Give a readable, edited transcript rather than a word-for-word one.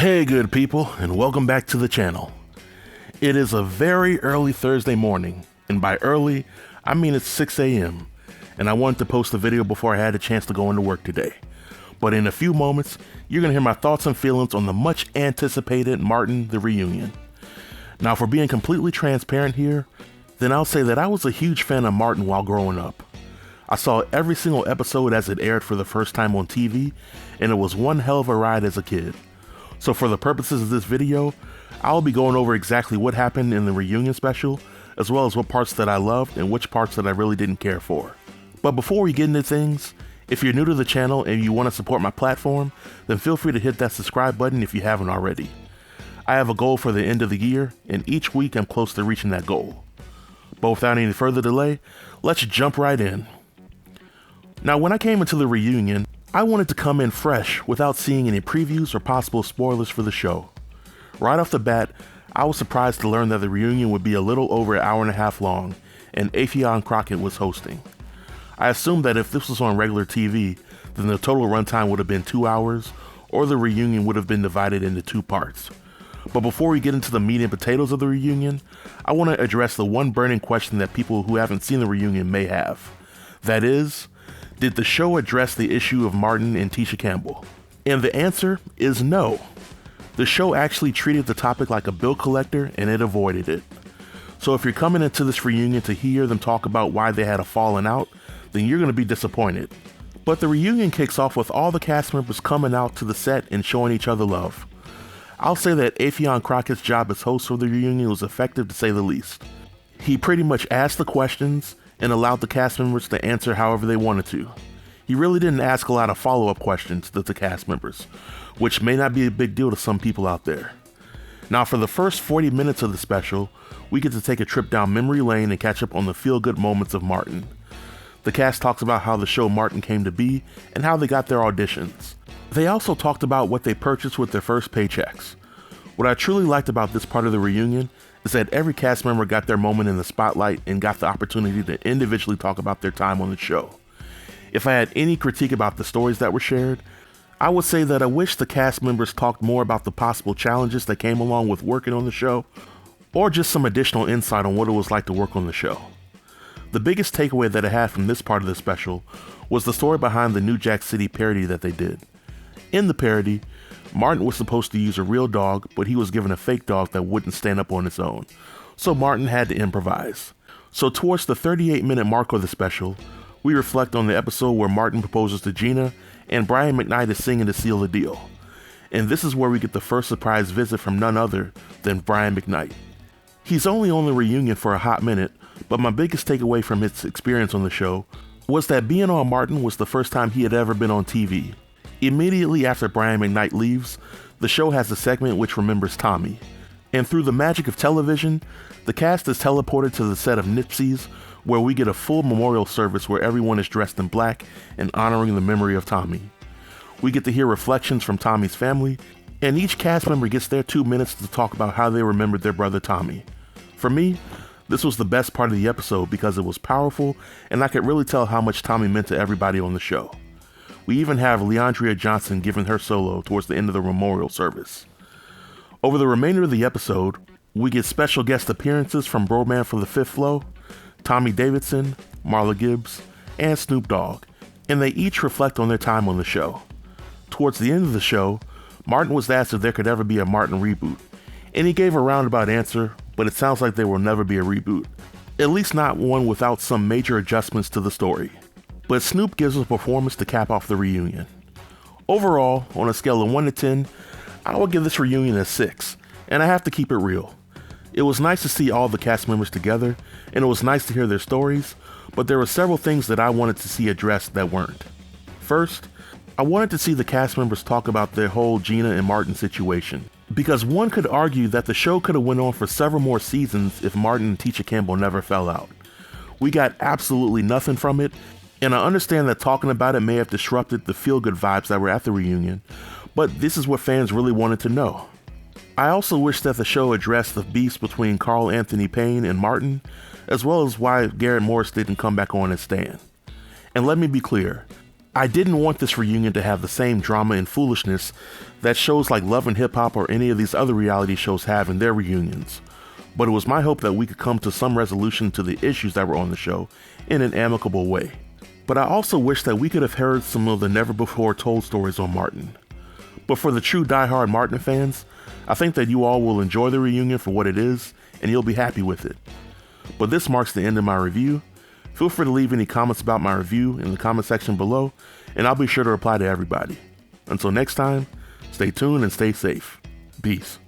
Hey good people, and welcome back to the channel. It is a very early Thursday morning, and by early, I mean it's 6 a.m. and I wanted to post a video before I had a chance to go into work today. But in a few moments, you're going to hear my thoughts and feelings on the much anticipated Martin the Reunion. Now for being completely transparent here, then I'll say that I was a huge fan of Martin while growing up. I saw every single episode as it aired for the first time on TV, and it was one hell of a ride as a kid. So for the purposes of this video, I'll be going over exactly what happened in the reunion special, as well as what parts that I loved and which parts that I really didn't care for. But before we get into things, if you're new to the channel and you want to support my platform, then feel free to hit that subscribe button if you haven't already. I have a goal for the end of the year, and each week I'm close to reaching that goal. But without any further delay, let's jump right in. Now when I came into the reunion, I wanted to come in fresh without seeing any previews or possible spoilers for the show. Right off the bat, I was surprised to learn that the reunion would be a little over an hour and a half long, and Affion Crockett was hosting. I assumed that if this was on regular TV, then the total runtime would have been 2 hours, or the reunion would have been divided into 2 parts. But before we get into the meat and potatoes of the reunion, I want to address the one burning question that people who haven't seen the reunion may have. That is, did the show address the issue of Martin and Tisha Campbell? And the answer is no. The show actually treated the topic like a bill collector and it avoided it. So if you're coming into this reunion to hear them talk about why they had a falling out, then you're going to be disappointed. But the reunion kicks off with all the cast members coming out to the set and showing each other love. I'll say that Affion Crockett's job as host for the reunion was effective to say the least. He pretty much asked the questions and allowed the cast members to answer however they wanted to. He really didn't ask a lot of follow-up questions to the cast members, which may not be a big deal to some people out there. Now for the first 40 minutes of the special, we get to take a trip down memory lane and catch up on the feel-good moments of Martin. The cast talks about how the show Martin came to be and how they got their auditions. They also talked about what they purchased with their first paychecks. What I truly liked about this part of the reunion is that every cast member got their moment in the spotlight and got the opportunity to individually talk about their time on the show. If I had any critique about the stories that were shared, I would say that I wish the cast members talked more about the possible challenges that came along with working on the show, or just some additional insight on what it was like to work on the show. The biggest takeaway that I had from this part of the special was the story behind the New Jack City parody that they did. In the parody, Martin was supposed to use a real dog, but he was given a fake dog that wouldn't stand up on its own, so Martin had to improvise. So towards the 38-minute mark of the special, we reflect on the episode where Martin proposes to Gina and Brian McKnight is singing to seal the deal. And this is where we get the first surprise visit from none other than Brian McKnight. He's only on the reunion for a hot minute, but my biggest takeaway from his experience on the show was that being on Martin was the first time he had ever been on TV. Immediately after Brian McKnight leaves, the show has a segment which remembers Tommy. And through the magic of television, the cast is teleported to the set of Nipsey's, where we get a full memorial service where everyone is dressed in black and honoring the memory of Tommy. We get to hear reflections from Tommy's family, and each cast member gets their 2 minutes to talk about how they remembered their brother Tommy. For me, this was the best part of the episode because it was powerful and I could really tell how much Tommy meant to everybody on the show. We even have Leandria Johnson giving her solo towards the end of the memorial service. Over the remainder of the episode, we get special guest appearances from Broman for the Fifth Flow, Tommy Davidson, Marla Gibbs, and Snoop Dogg, and they each reflect on their time on the show. Towards the end of the show, Martin was asked if there could ever be a Martin reboot, and he gave a roundabout answer, but it sounds like there will never be a reboot, at least not one without some major adjustments to the story. But Snoop gives us a performance to cap off the reunion. Overall, on a scale of 1 to 10, I would give this reunion a 6, and I have to keep it real. It was nice to see all the cast members together, and it was nice to hear their stories, but there were several things that I wanted to see addressed that weren't. First, I wanted to see the cast members talk about their whole Gina and Martin situation, because one could argue that the show could have went on for several more seasons if Martin and Tisha Campbell never fell out. We got absolutely nothing from it, and I understand that talking about it may have disrupted the feel-good vibes that were at the reunion, but this is what fans really wanted to know. I also wish that the show addressed the beef between Carl Anthony Payne and Martin, as well as why Garrett Morris didn't come back on as Stan. And let me be clear, I didn't want this reunion to have the same drama and foolishness that shows like Love and Hip Hop or any of these other reality shows have in their reunions, but it was my hope that we could come to some resolution to the issues that were on the show in an amicable way. But I also wish that we could have heard some of the never-before-told stories on Martin. But for the true die-hard Martin fans, I think that you all will enjoy the reunion for what it is, and you'll be happy with it. But this marks the end of my review. Feel free to leave any comments about my review in the comment section below, and I'll be sure to reply to everybody. Until next time, stay tuned and stay safe. Peace.